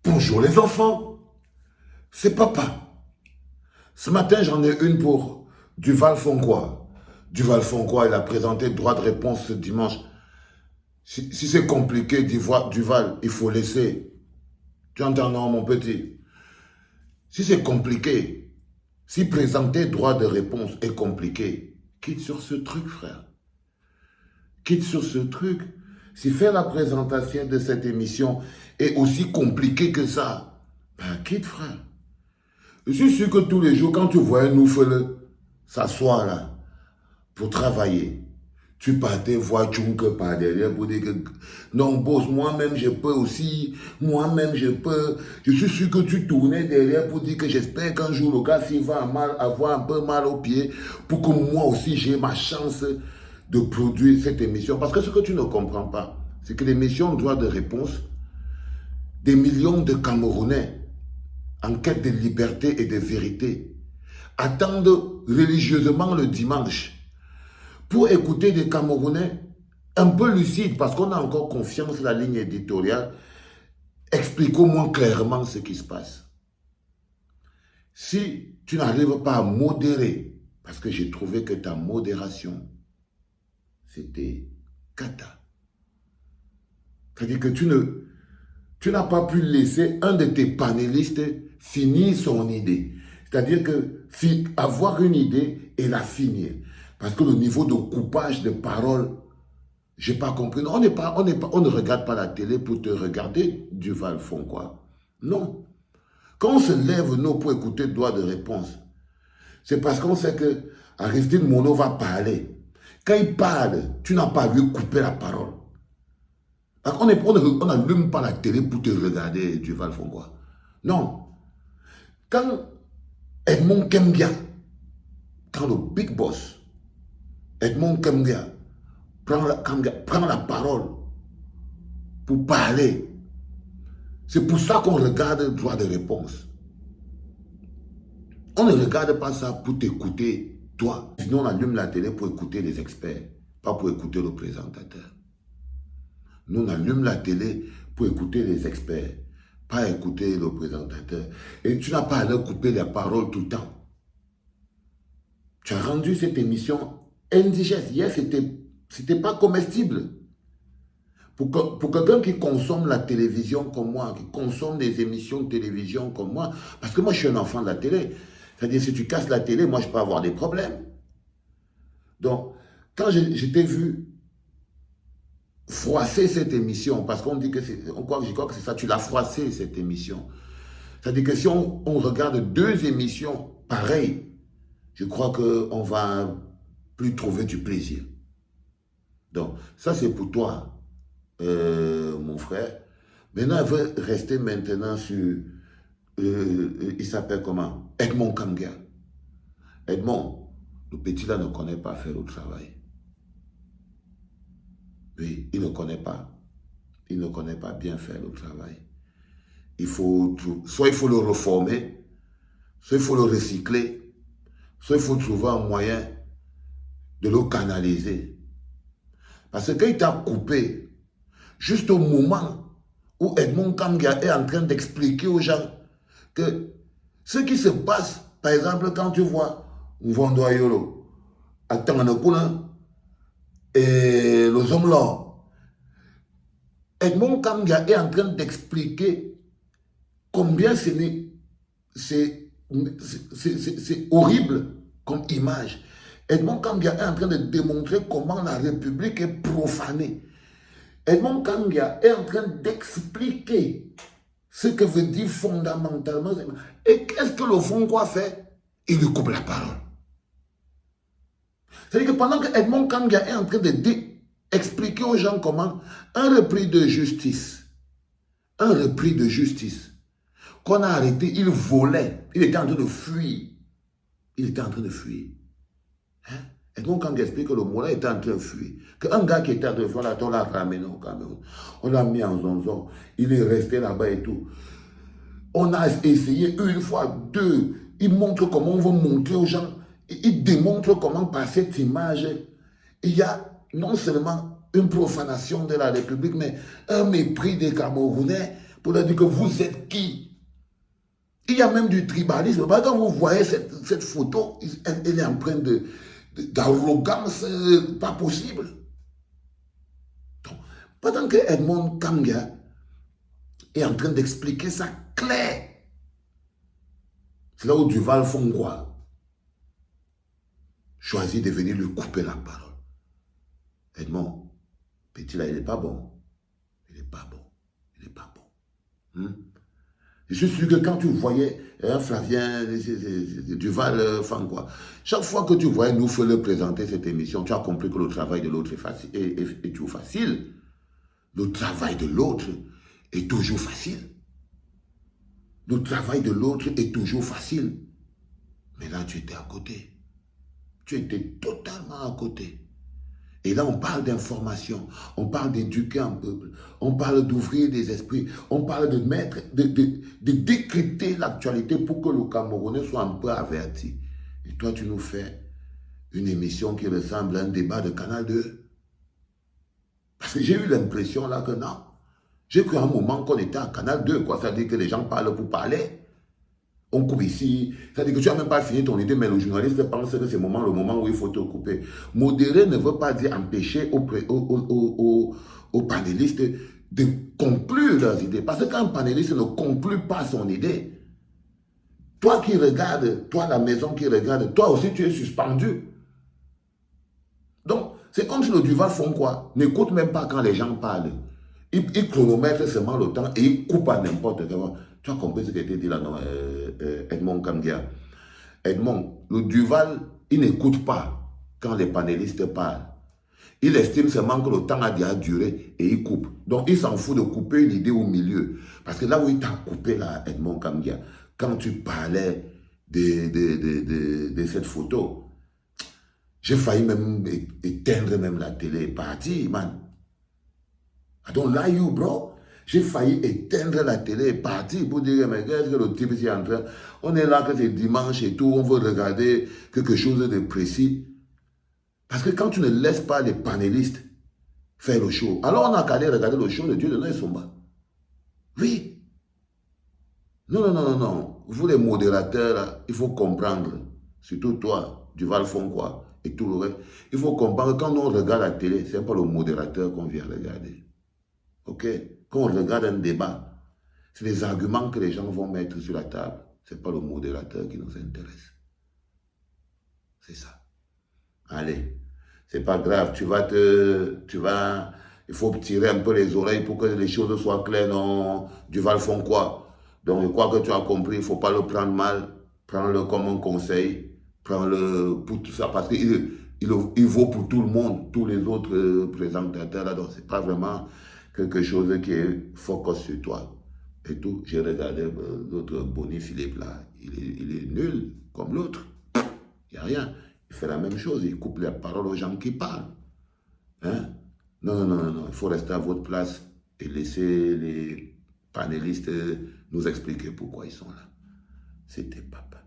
Bonjour les enfants, c'est papa. Ce matin, j'en ai une pour Duval Fonquois. Duval Fonquois, il a présenté droit de réponse ce dimanche. Si c'est compliqué, Duval, il faut laisser. Tu entends, non, mon petit? Si c'est compliqué, si présenter droit de réponse est compliqué, quitte sur ce truc, frère. Quitte sur ce truc. Si faire la présentation de cette émission est aussi compliqué que ça, ben quitte, frère. Je suis sûr que tous les jours, quand tu vois un oufle s'asseoir là pour travailler, tu partais voir Tchunke par derrière pour dire que non, boss, moi-même je peux aussi, moi-même je peux. Je suis sûr que tu tournais derrière pour dire que j'espère qu'un jour le gars s'il va avoir un peu mal au pied pour que moi aussi j'ai ma chance de produire cette émission. Parce que ce que tu ne comprends pas, c'est que l'émission Droit de réponse, des millions de Camerounais en quête de liberté et de vérité, attendent religieusement le dimanche pour écouter des Camerounais un peu lucides, parce qu'on a encore confiance dans la ligne éditoriale. Explique-moi clairement ce qui se passe. Si tu n'arrives pas à modérer, parce que j'ai trouvé que ta modération, c'était cata. C'est-à-dire que tu n'as pas pu laisser un de tes panélistes finir son idée. C'est-à-dire que avoir une idée et la finir. Parce que le niveau de coupage de paroles, je n'ai pas compris. On ne regarde pas la télé pour te regarder, Duval Fonquois. Non. Quand on se lève, nous, pour écouter droit de réponse, c'est parce qu'on sait que Aristide Mono va parler. Quand il parle, tu n'as pas vu couper la parole. On n'allume pas la télé pour te regarder, Duval Fonquois. Non. Quand Edmond Kembia, quand le big boss, Edmond Kembia, prend la parole pour parler, c'est pour ça qu'on regarde le droit de réponse. On ne regarde pas ça pour t'écouter, toi. Sinon, on allume la télé pour écouter les experts, pas pour écouter le présentateur. Nous, on allume la télé pour écouter les experts, pas écouter le présentateur. Et tu n'as pas à leur couper les paroles tout le temps. Tu as rendu cette émission indigeste. Hier, c'était pas comestible. Pour quelqu'un qui consomme la télévision comme moi, qui consomme des émissions de télévision comme moi, parce que moi, je suis un enfant de la télé. C'est-à-dire, si tu casses la télé, moi, je peux avoir des problèmes. Donc, quand j'étais vu froisser cette émission, parce qu'on dit que je crois que c'est ça, tu l'as froissé cette émission. C'est-à-dire que si on regarde deux émissions pareilles, je crois qu'on ne va plus trouver du plaisir. Donc, ça c'est pour toi, mon frère. Maintenant, elle veut rester maintenant sur, il s'appelle comment? Edmond Kembia. Edmond, le petit là ne connaît pas faire le travail. Oui, il ne connaît pas. Il ne connaît pas bien faire le travail. Soit il faut le reformer, soit il faut le recycler, soit il faut trouver un moyen de le canaliser. Parce que quand il t'a coupé, juste au moment où Edmond Kembia est en train d'expliquer aux gens que ce qui se passe, par exemple, quand tu vois Ngondoayolo, Atanganopoulan et les hommes là, Edmond Kembia est en train d'expliquer combien c'est horrible comme image. Edmond Kembia est en train de démontrer comment la République est profanée. Edmond Kembia est en train d'expliquer ce que veut dire fondamentalement. Et qu'est-ce que le Fonquois fait? Il lui coupe la parole. C'est-à-dire que pendant que Edmond Kembia est en train d'expliquer aux gens comment un repris de justice, qu'on a arrêté, il volait, il était en train de fuir. Il était en train de fuir. Hein? Et donc, quand il explique que le Moulin était en train de fuir, qu'un gars qui était en train de fuir, on l'a ramené au Cameroun. On l'a mis en zonzon. Il est resté là-bas et tout. On a essayé une fois, deux. Il montre comment on veut montrer aux gens. Il démontre comment par cette image, il y a non seulement une profanation de la République, mais un mépris des Camerounais pour leur dire que vous êtes qui. Il y a même du tribalisme. Quand vous voyez cette photo, elle est empreinte d'arrogance pas possible. Donc, pendant que Edmond Kanga est en train d'expliquer ça clair, c'est là où Duval Fongwa choisit de venir lui couper la parole. Edmond, petit là, il n'est pas bon. Il n'est pas bon. Il n'est pas bon. Je suis sûr que quand tu voyais Flavien Duval Fongwa, chaque fois que tu voyais nous le présenter cette émission, tu as compris que le travail de l'autre est toujours facile. Le travail de l'autre est toujours facile. Le travail de l'autre est toujours facile. Mais là, tu étais à côté. Tu étais totalement à côté. Et là, on parle d'information, on parle d'éduquer un peuple, on parle d'ouvrir des esprits, on parle de mettre, de décrypter l'actualité pour que le Camerounais soit un peu averti. Et toi, tu nous fais une émission qui ressemble à un débat de Canal 2. Parce que j'ai eu l'impression là que non. J'ai cru à un moment qu'on était à Canal 2, quoi. Ça veut dire que les gens parlent pour parler. On coupe ici, c'est-à-dire que tu n'as même pas fini ton idée, mais le journaliste pense que c'est le moment où il faut te couper. Modérer ne veut pas dire empêcher aux panélistes de conclure leurs idées. Parce que quand un panéliste ne conclut pas son idée, toi qui regardes, toi la maison qui regarde, toi aussi tu es suspendu. Donc, c'est comme si le Duval Fongwa n'écoute même pas quand les gens parlent. Il chronomètre seulement le temps et il coupe à n'importe quel moment. Tu as compris ce qui a été dit là, non, Edmond Kanga. Edmond, le Duval, il n'écoute pas quand les panélistes parlent. Il estime seulement que le temps a déjà duré et il coupe. Donc, il s'en fout de couper une idée au milieu. Parce que là où il t'a coupé, là, Edmond Kanga, quand tu parlais de cette photo, j'ai failli même éteindre même la télé. Parti, man. I don't lie you, bro. J'ai failli éteindre la télé et partir pour dire, mais qu'est-ce que le type est en train? On est là que c'est dimanche et tout, on veut regarder quelque chose de précis. Parce que quand tu ne laisses pas les panélistes faire le show, alors on a qu'à aller regarder le show de Dieu de Noé Somba. Oui. Non. Vous les modérateurs, là, il faut comprendre, surtout toi, Duval Fongwa et tout le reste, il faut comprendre que quand on regarde la télé, ce n'est pas le modérateur qu'on vient regarder. Ok? Quand on regarde un débat, c'est les arguments que les gens vont mettre sur la table. Ce n'est pas le modérateur qui nous intéresse. C'est ça. Allez, c'est pas grave. Il faut tirer un peu les oreilles pour que les choses soient claires. Non, Duval Fongwa. Donc, je crois que tu as compris. Il ne faut pas le prendre mal. Prends-le comme un conseil. Prends-le pour tout ça. Parce qu'il vaut pour tout le monde, tous les autres présentateurs. Là, donc, ce n'est pas vraiment quelque chose qui est focus sur toi. Et tout, j'ai regardé l'autre Bonnie Philippe là, il est nul comme l'autre. Il n'y a rien. Il fait la même chose, il coupe les paroles aux gens qui parlent. Hein? Non, il faut rester à votre place et laisser les panélistes nous expliquer pourquoi ils sont là. C'était papa.